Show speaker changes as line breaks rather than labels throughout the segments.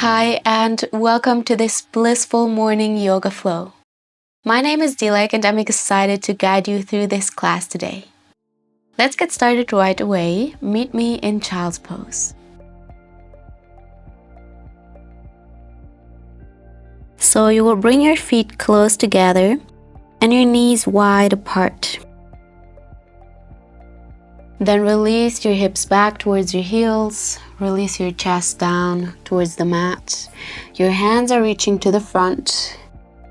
Hi, and welcome to this blissful morning yoga flow. My name is Dilek, and I'm excited to guide you through this class today. Let's get started right away. Meet me in child's pose. So you will bring your feet close together and your knees wide apart. Then release your hips back towards your heels. Release your chest down towards the mat. Your hands are reaching to the front.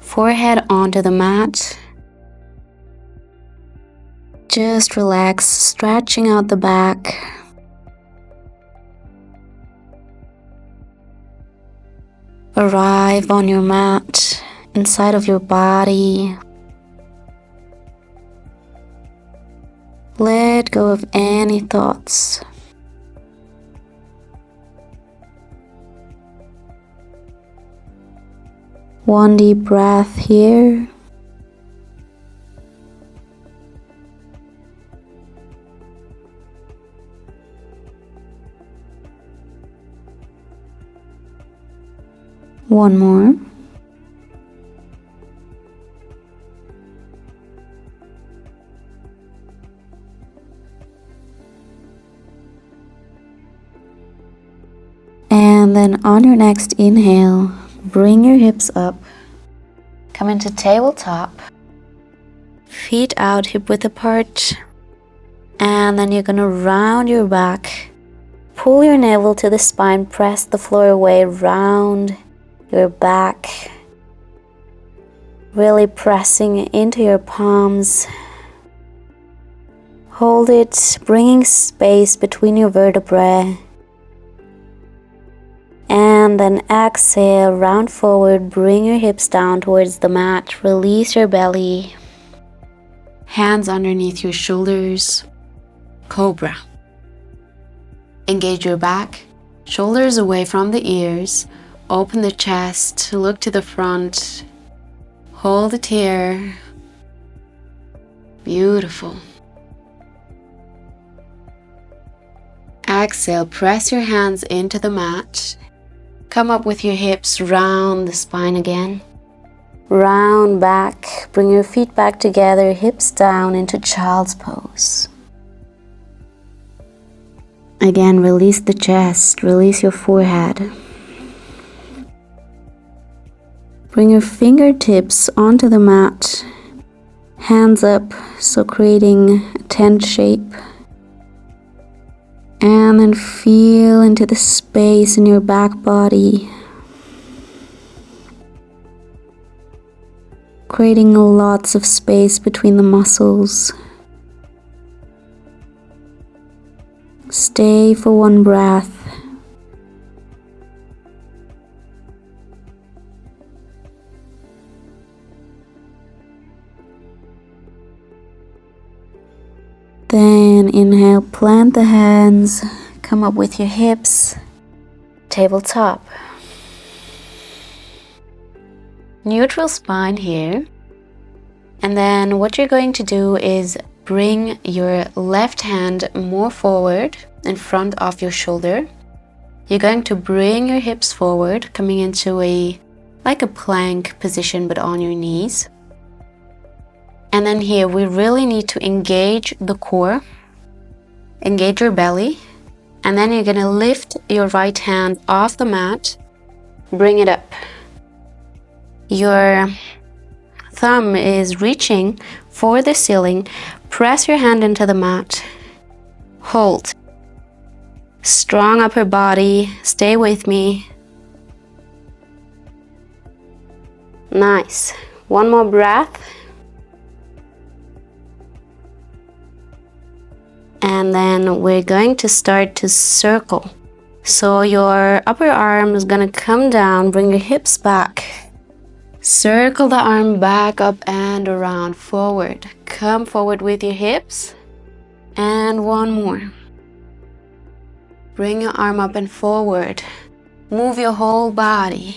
Forehead onto the mat. Just relax, stretching out the back. Arrive on your mat, inside of your body. Let go of any thoughts. One deep breath here. One more. And then on your next inhale, bring your hips up. Come into tabletop. Feet out, hip width apart. And then you're gonna round your back. Pull your navel to the spine, press the floor away, round your back. Really pressing into your palms. Hold it, bringing space between your vertebrae. And then exhale, round forward, bring your hips down towards the mat, release your belly. Hands underneath your shoulders, cobra. Engage your back, shoulders away from the ears, open the chest, look to the front, hold it here. Beautiful. Exhale, press your hands into the mat. Come up with your hips, round the spine again. Round back, bring your feet back together, hips down into child's pose. Again, release the chest, release your forehead. Bring your fingertips onto the mat, hands up, so creating a tent shape. And then feel into the space in your back body, creating lots of space between the muscles. Stay for one breath. Then inhale, plant the hands, come up with your hips, tabletop. Neutral spine here. And then what you're going to do is bring your left hand more forward in front of your shoulder. You're going to bring your hips forward, coming into like a plank position but on your knees. And then here we really need to engage the core, engage your belly, and then you're gonna lift your right hand off the mat, bring it up. Your thumb is reaching for the ceiling. Press your hand into the mat. Hold. Strong upper body. Stay with me. Nice. One more breath. And then we're going to start to circle. So your upper arm is gonna come down, bring your hips back. Circle the arm back up and around, forward. Come forward with your hips. And one more. Bring your arm up and forward. Move your whole body.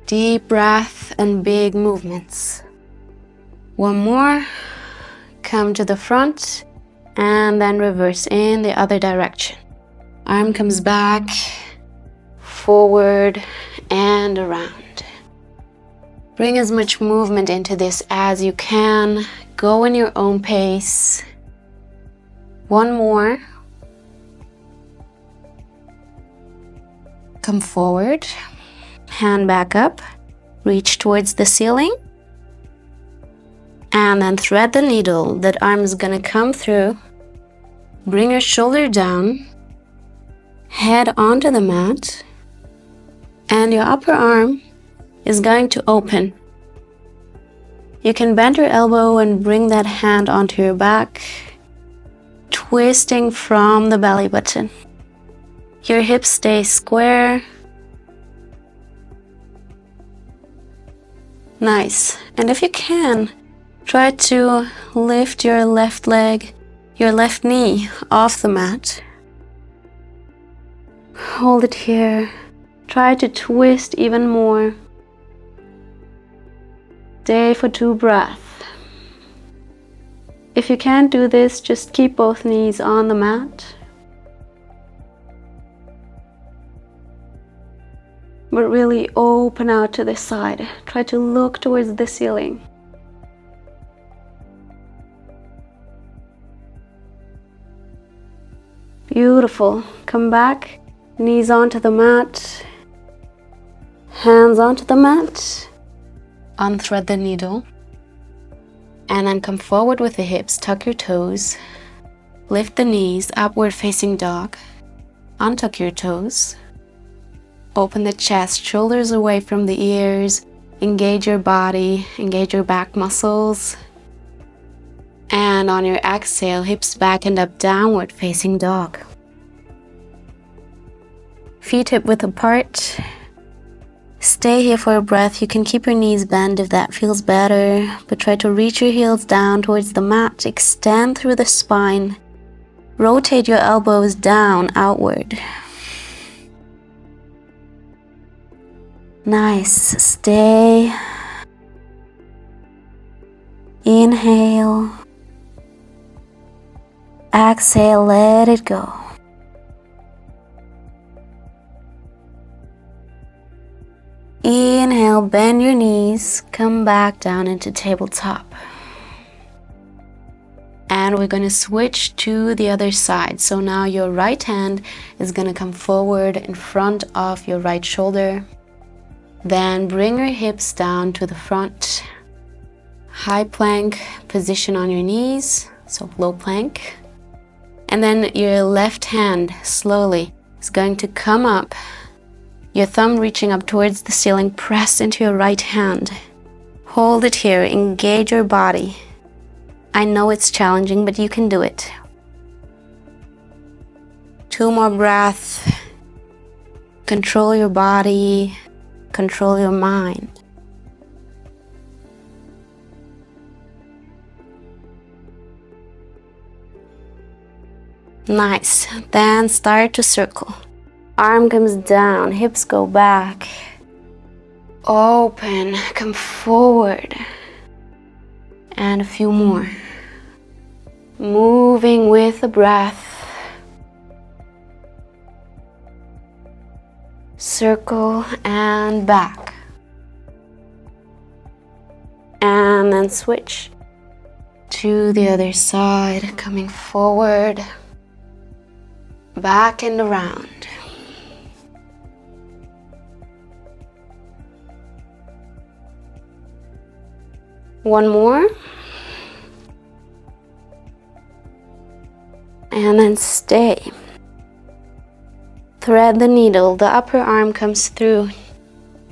Deep breath and big movements. One more. Come to the front. And then reverse in the other direction. Arm comes back, forward and around. Bring as much movement into this as you can. Go in your own pace. One more. Come forward, hand back up, reach towards the ceiling, and then thread the needle. That arm is gonna come through. Bring your shoulder down, head onto the mat, and your upper arm is going to open. You can bend your elbow and bring that hand onto your back, twisting from the belly button. Your hips stay square. Nice. And if you can, try to lift your left leg, your left knee off the mat. Hold it here. Try to twist even more. Stay for 2 breaths. If you can't do this, just keep both knees on the mat. But really open out to the side. Try to look towards the ceiling. Beautiful. Come back, knees onto the mat, hands onto the mat. Unthread the needle. And then come forward with the hips, tuck your toes. Lift the knees, upward facing dog. Untuck your toes. Open the chest, shoulders away from the ears. Engage your body, engage your back muscles. And on your exhale, hips back and up, downward facing dog. Feet hip width apart. Stay here for a breath. You can keep your knees bent if that feels better, but try to reach your heels down towards the mat. Extend through the spine. Rotate your elbows down, outward. Nice. Stay. Inhale. Exhale, let it go. Inhale, bend your knees, come back down into tabletop. And we're going to switch to the other side. So now your right hand is going to come forward in front of your right shoulder. Then bring your hips down to the front. High plank position on your knees, so low plank. And then your left hand slowly is going to come up. Your thumb reaching up towards the ceiling, press into your right hand. Hold it here, engage your body. I know it's challenging, but you can do it. 2 more breaths. Control your body, control your mind. Nice. Then start to circle. Arm comes down, hips go back. Open, come forward. And a few more. Moving with the breath. Circle and back. And then switch to the other side, coming forward. Back and around. One more. And then stay. Thread the needle. The upper arm comes through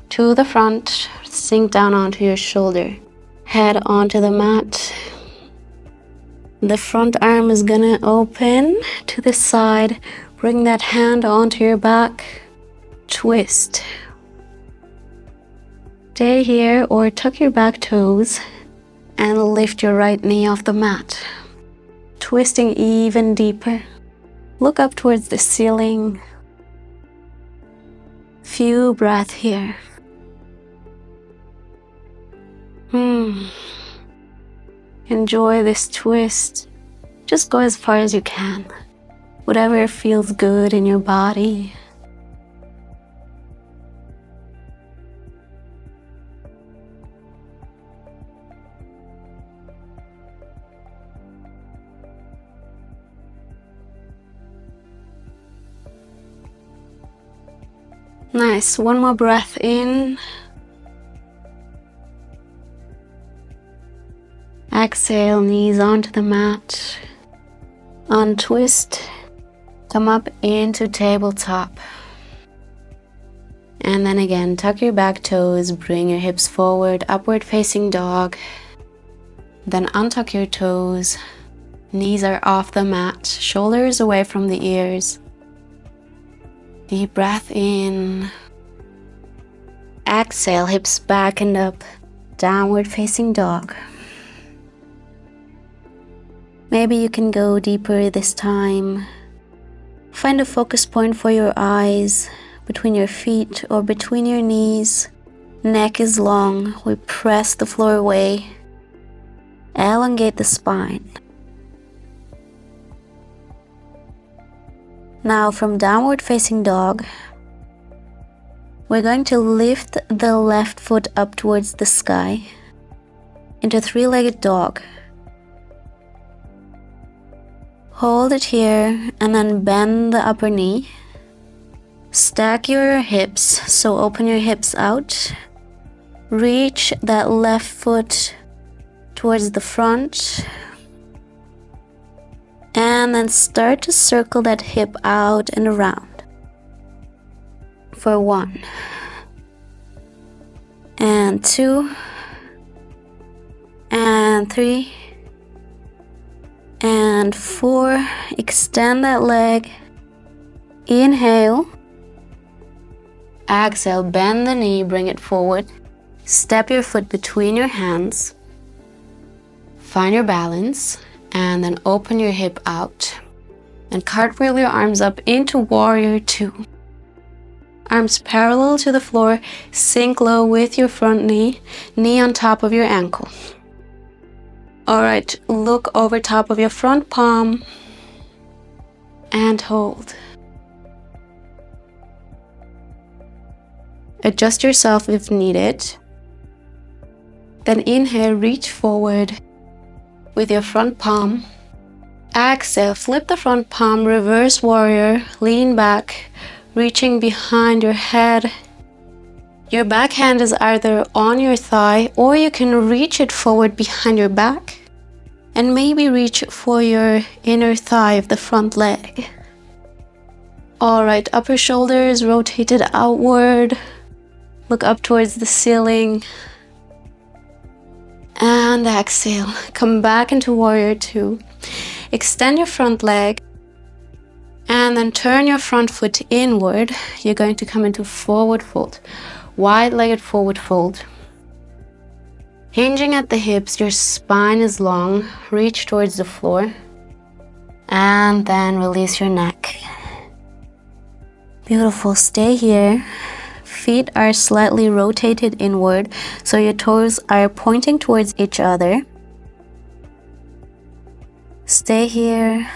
to the front. Sink down onto your shoulder. Head onto the mat. The front arm is gonna open to the side. Bring that hand onto your back. Twist. Stay here or tuck your back toes and lift your right knee off the mat. Twisting even deeper. Look up towards the ceiling. Few breaths here. Enjoy this twist. Just go as far as you can. Whatever feels good in your body. Nice. One more breath in. Exhale, knees onto the mat. Untwist. Come up into tabletop. And then again, tuck your back toes, bring your hips forward, upward facing dog. Then untuck your toes. Knees are off the mat, shoulders away from the ears. Deep breath in. Exhale, hips back and up, downward facing dog. Maybe you can go deeper this time. Find a focus point for your eyes, between your feet or between your knees. Neck is long, we press the floor away. Elongate the spine. Now from downward facing dog, we're going to lift the left foot up towards the sky into three-legged dog. Hold it here and then bend the upper knee. Stack your hips, so open your hips out. Reach that left foot towards the front. And then start to circle that hip out and around. For 1. And 2. And 3. And 4. Extend that leg. Inhale. Exhale, bend the knee, bring it forward. Step your foot between your hands. Find your balance. And then open your hip out. And cartwheel your arms up into warrior 2. Arms parallel to the floor. Sink low with your front knee. Knee on top of your ankle. Alright, look over top of your front palm. And hold. Adjust yourself if needed. Then inhale, reach forward with your front palm. Exhale, flip the front palm, reverse warrior, lean back, reaching behind your head. Your back hand is either on your thigh or you can reach it forward behind your back and maybe reach for your inner thigh of the front leg. Alright, upper shoulders rotated outward. Look up towards the ceiling. And exhale, come back into warrior 2. Extend your front leg and then turn your front foot inward. You're going to come into forward fold, wide-legged forward fold. Hinging at the hips, your spine is long, reach towards the floor and then release your neck. Beautiful, stay here. Feet are slightly rotated inward, so your toes are pointing towards each other. Stay here.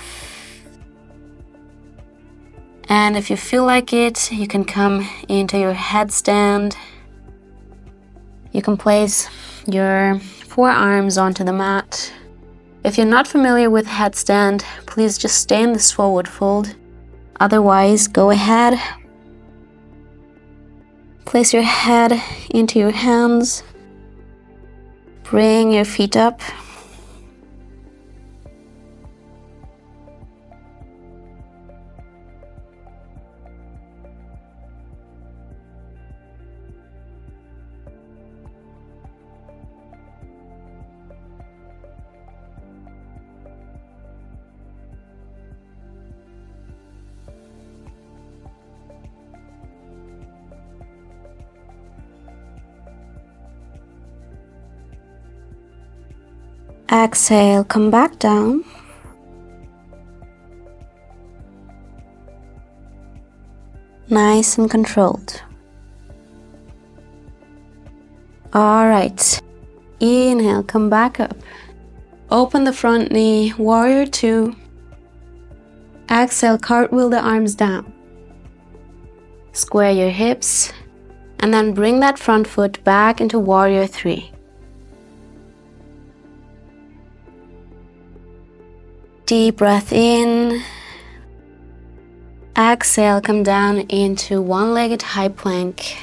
And if you feel like it, you can come into your headstand. You can place your forearms onto the mat. If you're not familiar with headstand, please just stay in this forward fold. Otherwise, go ahead. Place your head into your hands. Bring your feet up. Exhale, come back down. Nice and controlled. All right. Inhale, come back up. Open the front knee, warrior 2. Exhale, cartwheel the arms down. Square your hips and then bring that front foot back into warrior 3. Deep breath in. Exhale, come down into one-legged high plank.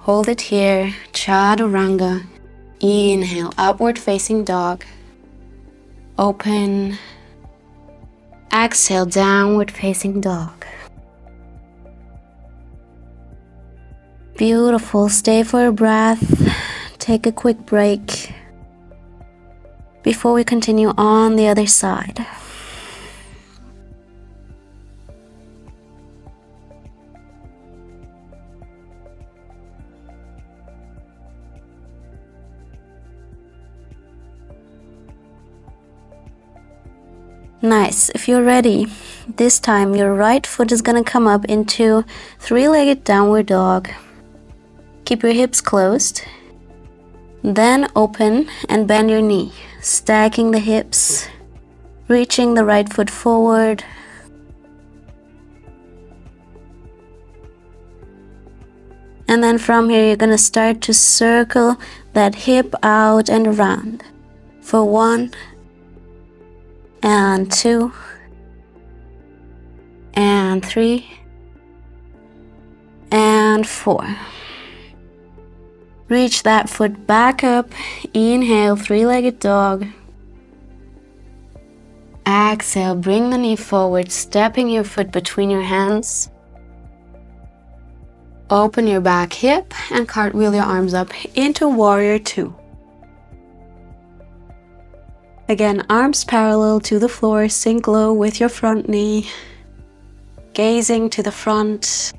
Hold it here, chaturanga. Inhale, upward facing dog. Open. Exhale, downward facing dog. Beautiful. Stay for a breath. Take a quick break before we continue on the other side. Nice. If you're ready, this time your right foot is gonna come up into three-legged downward dog. Keep your hips closed. Then open and bend your knee, stacking the hips, reaching the right foot forward. And then from here, you're gonna start to circle that hip out and around for 1 and 2 and 3 and 4. Reach that foot back up. Inhale, three-legged dog. Exhale, bring the knee forward, stepping your foot between your hands. Open your back hip and cartwheel your arms up into warrior 2. Again, arms parallel to the floor, sink low with your front knee, gazing to the front.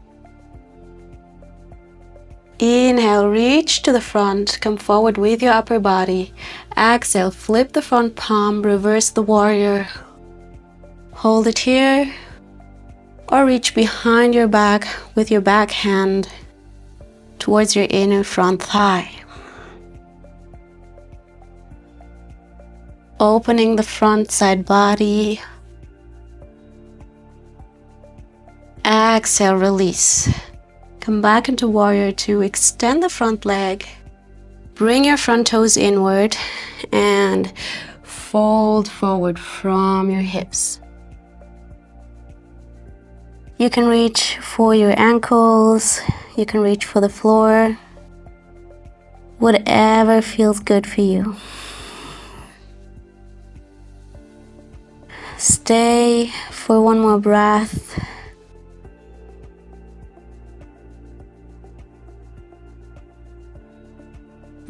Inhale, reach to the front, come forward with your upper body. Exhale, flip the front palm, reverse the warrior. Hold it here, or reach behind your back with your back hand towards your inner front thigh. Opening the front side body. Exhale, release. Come back into warrior 2. Extend the front leg. Bring your front toes inward and fold forward from your hips. You can reach for your ankles. You can reach for the floor. Whatever feels good for you. Stay for one more breath.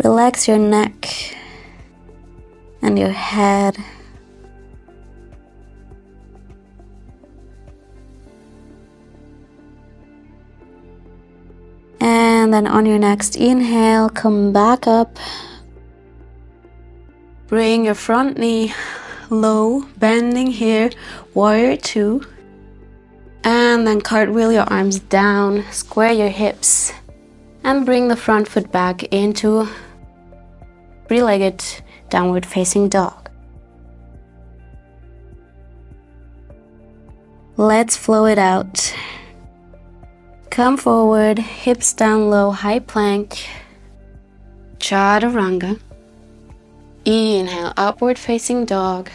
Relax your neck and your head. And then on your next inhale, come back up. Bring your front knee low, bending here, warrior 2. And then cartwheel your arms down, square your hips, and bring the front foot back into three-legged downward facing dog. Let's flow it out. Come forward, hips down low, high plank, chaturanga. Inhale, upward facing dog.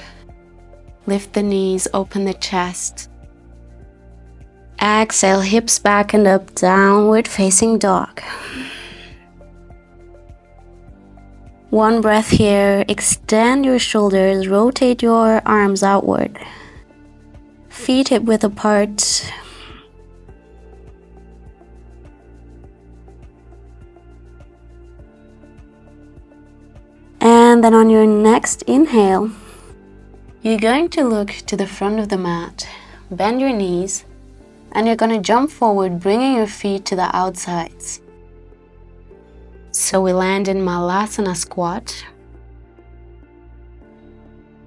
Lift the knees, open the chest. Exhale, hips back and up, downward facing dog. One breath here. Extend your shoulders, rotate your arms outward. Feet hip width apart. And then on your next inhale, you're going to look to the front of the mat, bend your knees, and you're going to jump forward, bringing your feet to the outsides. So we land in Malasana squat.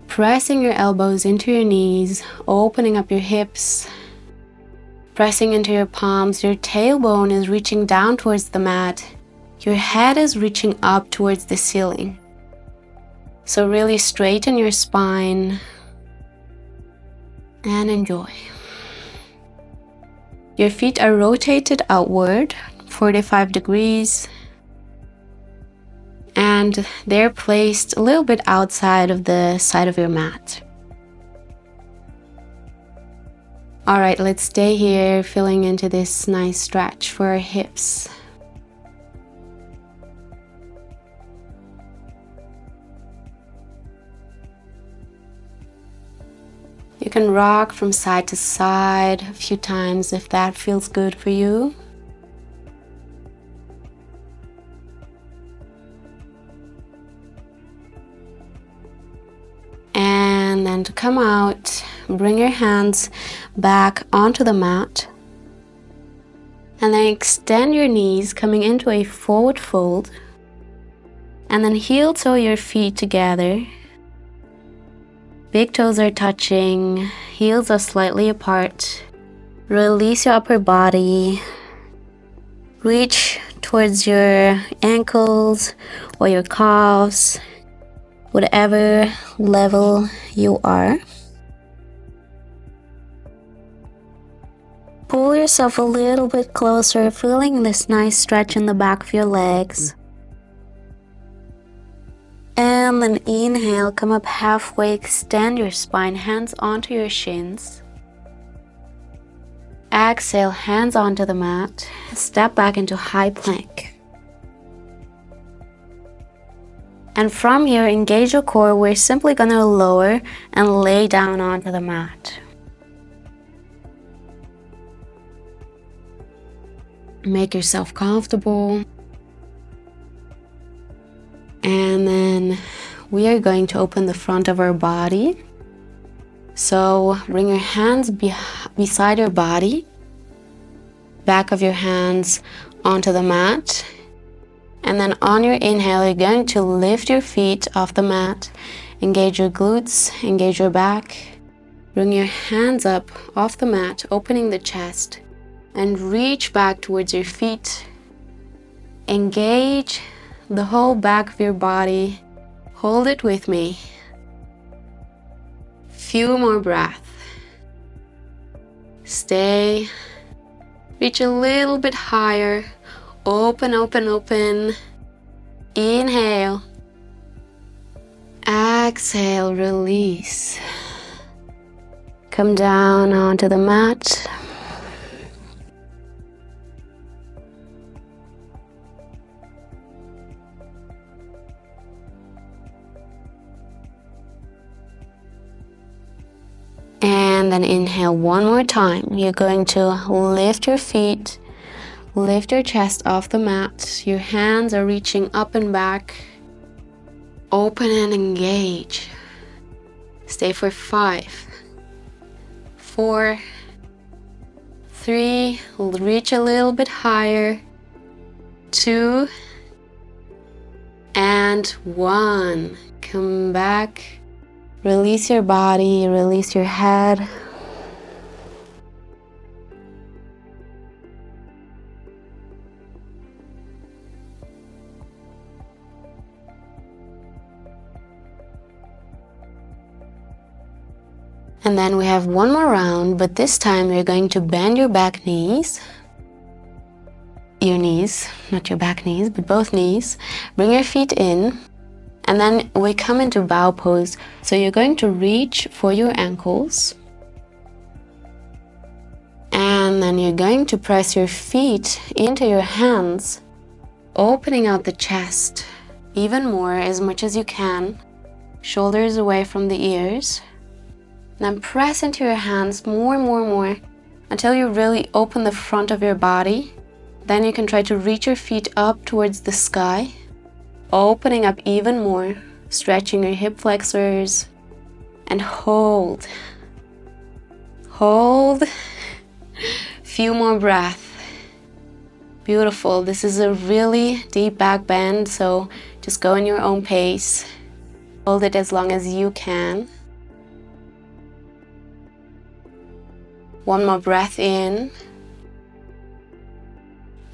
Pressing your elbows into your knees, opening up your hips, pressing into your palms. Your tailbone is reaching down towards the mat. Your head is reaching up towards the ceiling. So really straighten your spine and enjoy. Your feet are rotated outward, 45 degrees, and they're placed a little bit outside of the side of your mat. All right, let's stay here, feeling into this nice stretch for our hips. You can rock from side to side a few times if that feels good for you. And then to come out, bring your hands back onto the mat. And then extend your knees, coming into a forward fold. And then heel toe your feet together. Big toes are touching, heels are slightly apart. Release your upper body. Reach towards your ankles or your calves, whatever level you are. Pull yourself a little bit closer, feeling this nice stretch in the back of your legs. And then inhale, come up halfway, extend your spine, hands onto your shins. Exhale, hands onto the mat. Step back into high plank. And from here, engage your core. We're simply going to lower and lay down onto the mat. Make yourself comfortable. And then we are going to open the front of our body. So bring your hands beside your body, back of your hands onto the mat. And then on your inhale, you're going to lift your feet off the mat, engage your glutes, engage your back. Bring your hands up off the mat, opening the chest, and reach back towards your feet. Engage the whole back of your body. Hold it with me. Few more breaths. Stay. Reach a little bit higher. Open, open, open. Inhale. Exhale, release. Come down onto the mat. And then inhale one more time. You're going to lift your feet, lift your chest off the mat. Your hands are reaching up and back. Open and engage. Stay for 5, 4, 3, reach a little bit higher, 2, and 1. Come back. Release your body, release your head. And then we have one more round, but this time you're going to bend your back knees. Your knees, not your back knees, but both knees. Bring your feet in. And then we come into bow pose. So you're going to reach for your ankles. And then you're going to press your feet into your hands, opening out the chest even more, as much as you can. Shoulders away from the ears. Then press into your hands more, until you really open the front of your body. Then you can try to reach your feet up towards the sky. Opening up even more, stretching your hip flexors, and hold. Hold. Few more breaths. Beautiful. This is a really deep back bend, so just go in your own pace. Hold it as long as you can. One more breath in.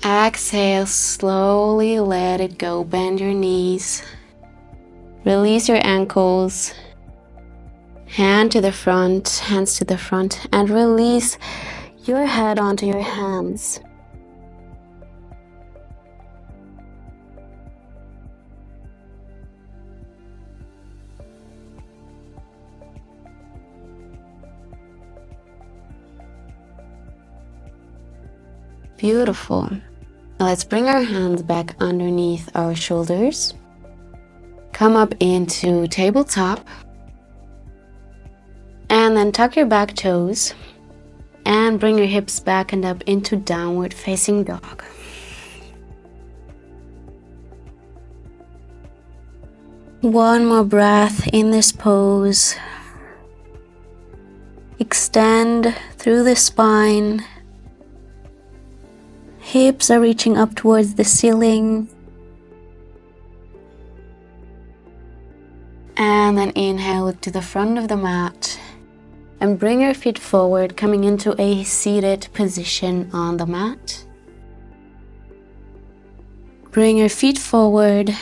Exhale, slowly let it go. Bend your knees. Release your ankles. Hands to the front, and release your head onto your hands. Beautiful. Now let's bring our hands back underneath our shoulders. Come up into tabletop. And then tuck your back toes. And bring your hips back and up into downward facing dog. One more breath in this pose. Extend through the spine. Hips are reaching up towards the ceiling. And then inhale to the front of the mat. And bring your feet forward, coming into a seated position on the mat. Bring your feet forward.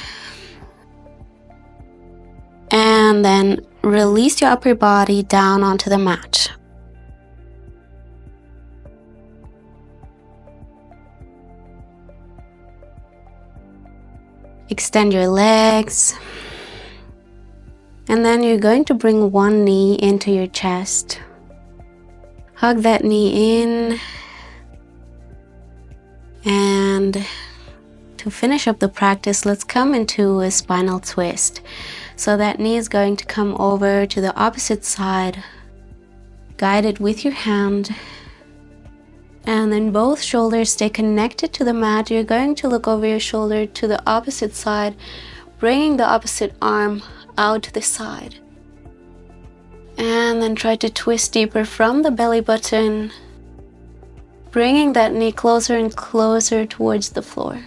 And then release your upper body down onto the mat. Extend your legs. And then you're going to bring one knee into your chest. Hug that knee in. And to finish up the practice, let's come into a spinal twist. So that knee is going to come over to the opposite side. Guide it with your hand. And then both shoulders stay connected to the mat. You're going to look over your shoulder to the opposite side, bringing the opposite arm out to the side. And then try to twist deeper from the belly button, bringing that knee closer and closer towards the floor.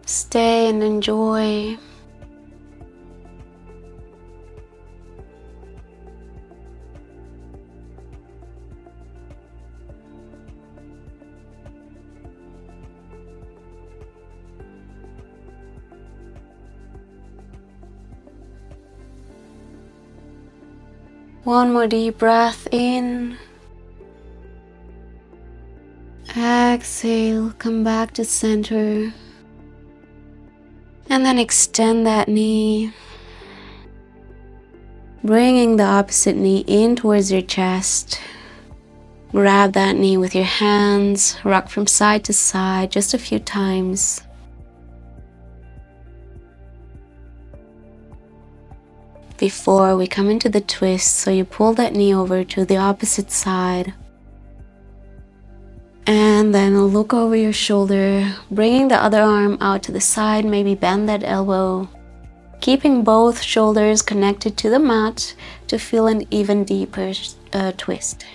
Stay and enjoy. One more deep breath in. Exhale, come back to center. And then extend that knee. Bringing the opposite knee in towards your chest. Grab that knee with your hands. Rock from side to side just a few times. Before we come into the twist, so you pull that knee over to the opposite side. And then look over your shoulder, bringing the other arm out to the side, maybe bend that elbow. Keeping both shoulders connected to the mat to feel an even deeper twist.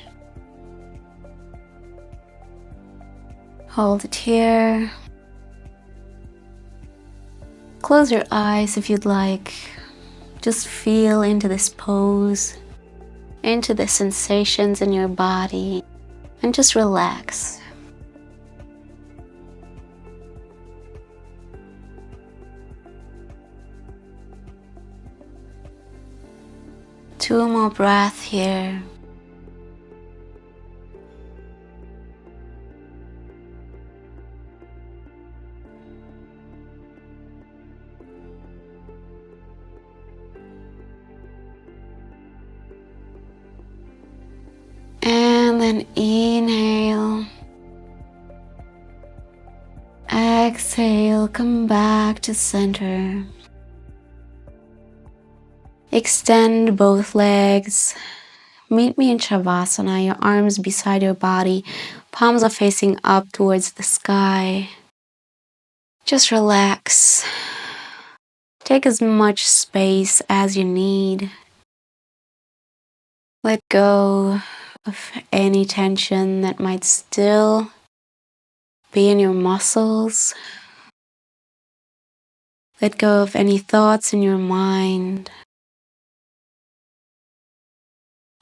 Hold it here. Close your eyes if you'd like. Just feel into this pose, into the sensations in your body, and just relax. Two more breaths here. And then inhale. Exhale, come back to center. Extend both legs. Meet me in Savasana, your arms beside your body, palms are facing up towards the sky. Just relax. Take as much space as you need. Let go of any tension that might still be in your muscles. Let go of any thoughts in your mind.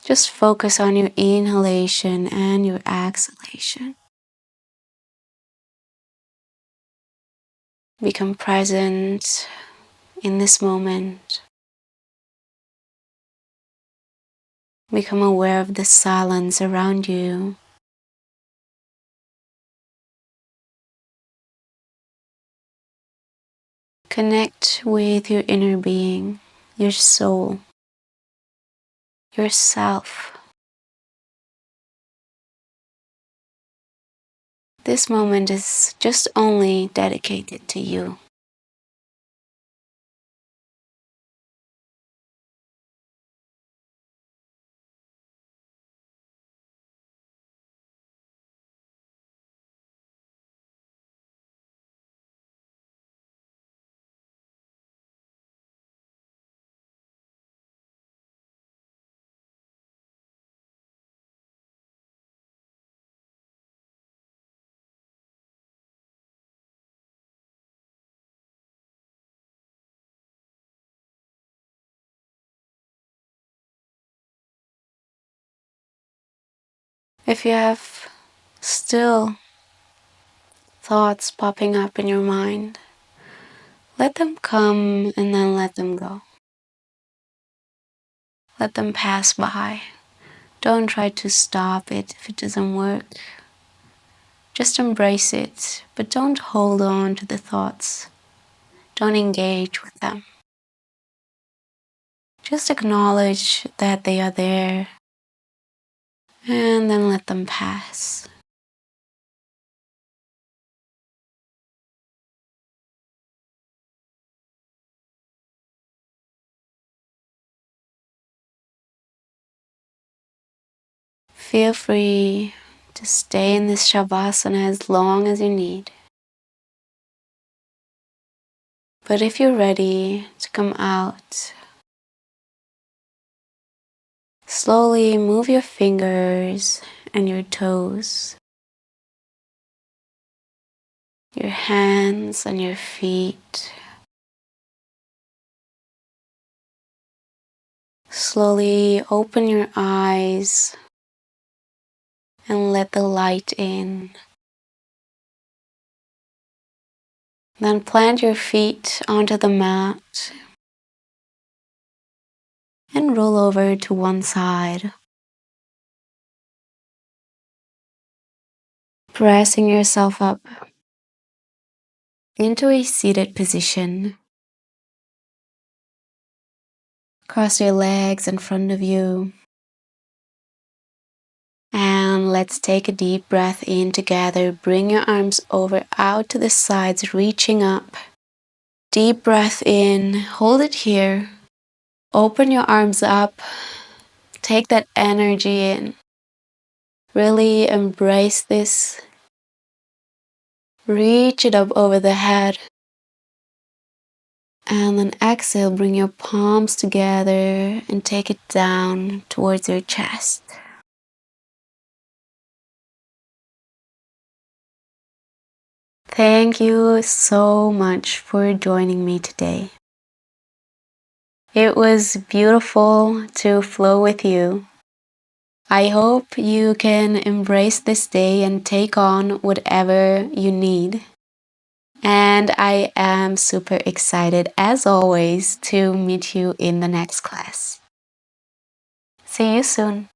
Just focus on your inhalation and your exhalation. Become present in this moment. Become aware of the silence around you. Connect with your inner being, your soul. yourself. This moment is just only dedicated to you. If you have still thoughts popping up in your mind, let them come and then let them go. Let them pass by. Don't try to stop it if it doesn't work. Just embrace it, but don't hold on to the thoughts. Don't engage with them. Just acknowledge that they are there and then let them pass. Feel free to stay in this Savasana as long as you need. But if you're ready to come out, slowly move your fingers and your toes, your hands and your feet. Slowly open your eyes and let the light in. Then plant your feet onto the mat and roll over to one side, pressing yourself up into a seated position. Cross your legs in front of you. And let's take a deep breath in together. Bring your arms over out to the sides, reaching up. Deep breath in, hold it here. Open your arms up. Take that energy in. Really embrace this. Reach it up over the head. And then exhale, bring your palms together and take it down towards your chest. Thank you so much for joining me today. It was beautiful to flow with you. I hope you can embrace this day and take on whatever you need. And I am super excited, as always, to meet you in the next class. See you soon.